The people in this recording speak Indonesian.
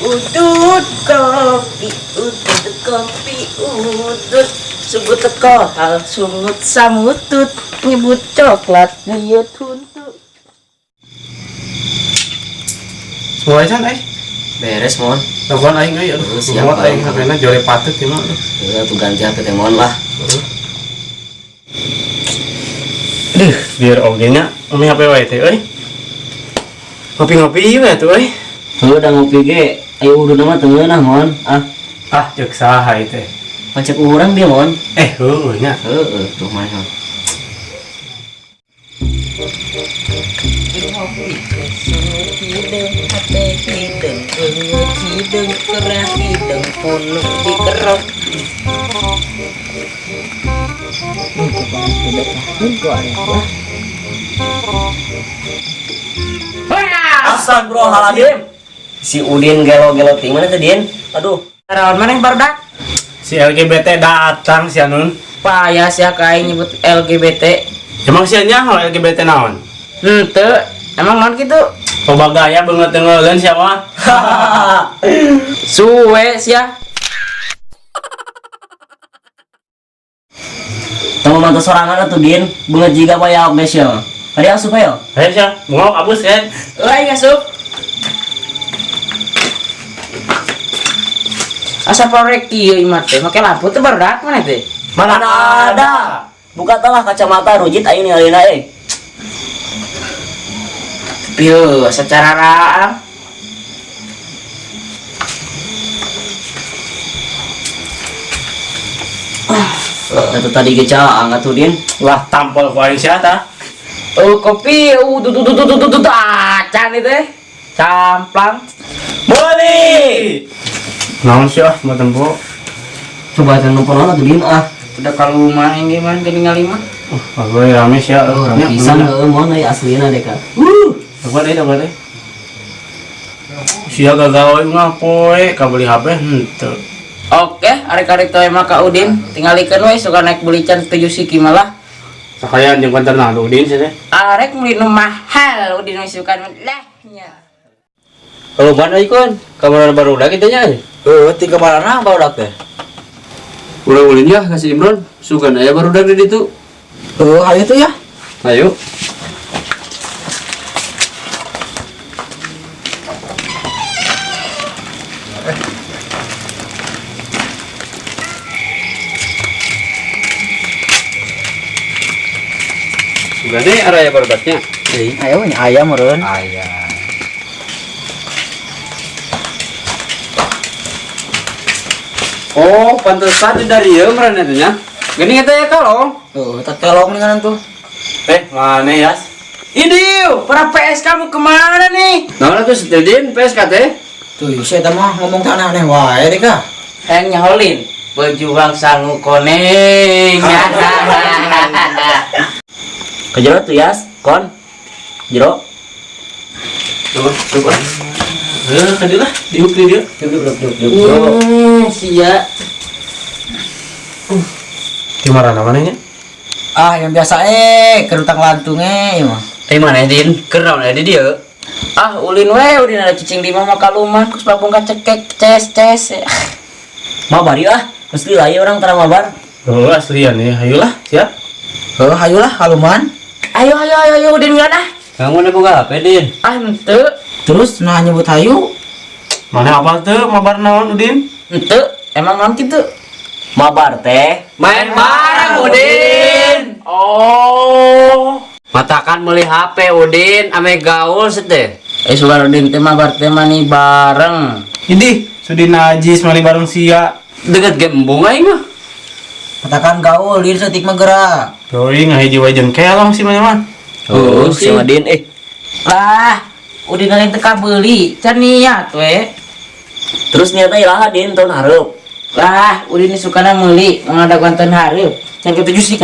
Udut kopi udut subuh teko hal sungut samutut nyebut coklat liut tuntut. Semua can Beres mon. telepon aing euy aduh Siap, siapa aing Bang. HP-na jore patut ya mah Tuh ganti HP teh mon lah. biar oge nya umi HP wae teh euy ngopi-ngopi we tuh euy Heuh udah ngopi ge. Ayo udah nama teungeunah mon. cek saha ieu teh Pancek urang dia mon. heueuh nya Heeh, tuh mah. Hidung hati hidung bengut hidung kerah hidung punuk di kerok. Astagfirullahaladzim. Si Udin gelo-gelo ting mana teh Din? Aduh. Karawan maneh barudak si LGBT datang si Anun payah sia kain nyebut LGBT. emang si nyaho LGBT naon Henteu, emang non gitu. coba gaya banget dengerin siapa Suwe sia. Temu mantu sorangan atuh Din. Beungeut jiga bae oge sia. Tadi asup ayo. ayo sia mau abus kan Euy ngasup. Asa prorek kieu imah teh make lampu teh barudak maneh teh. mana ada Buka telah kacamata rujit aing ningalina Pieu secara raang. Eta tadi ge caang atuh Din. lah tampol ku aing sia tah Oh kopi, acan itu teh. Camplang. Boli naon sih mau tempo Coba teh numpun atuh Din Udah kalau mah yang gimana gini ngalima. aku rame sia Urang pisan heueuh mon euy aslina deka. dapat deh sia gagawe ngapoe ka beli HP henteu Oke, arek-arek teh mah Kak Udin, tingalikeun we suka naik beli can 7 siki malah. sakayaan jeung konterna tuh Udin sih teh Arek beli nu mahal Udin we suka lah nya. Kalau mana ikon, kamar baru udah kita nya. Tiga barana barudak teh. Udah ulin ya kasih Imron, sugan aya baru udah di situ. Ayo tuh ya. Ayo. Sudah deh area baru udahnya. Ayo ini ayam meureun. Ayah. Oh, pantesan dari ya merana itu nya. Gini kata ya kalau. Tak kelong nih kan tuh. mana ya Idiu, para PS kamu kemana nih? Nah, tuh setidin PSKT. Tuh, saya mah ngomong tanah aneh wae deh kah. Heng nyaholin, berjuang sangu koneng. Kejero tuh Yas, kon. Jero. coba tadi lah diuk di dia Sia. gimana namanya Yang biasa kerutang lantungnya ya mah. Mana Din? Kernaon ada dia? Ulin we udin ada cicing di mah kaluman kus babung kacekek ces. Mabar ya, mesti lah ya orang terang mabar. oh aslian ya ayolah siap Hayulah haluman. Ayo Udin ngana. Kamu udah buka HP, Din? Henteu. Terus nah nyebut hayu. mana apa tuh mabar naon Udin Henteu, emang non kitu. Mabar teh. Main bareng, Udin. Oh. Matakan beli HP, Udin, ame gaul seteh. Suka Udin teh mah bar teh mah nih bareng. ini sudi najis mali bareng sia Deket gembung aing mah. Katakan gaul dir setik mah gerak. doi ngahiji wae jeung kelong sih mana Oh, si Madin Lah, Udin ngalin teka beli, can niat we. Terus niatnya ilaha din tahun hareup. Lah, Udin sukana meuli, ngada konten hareup. Can ke 7 sik,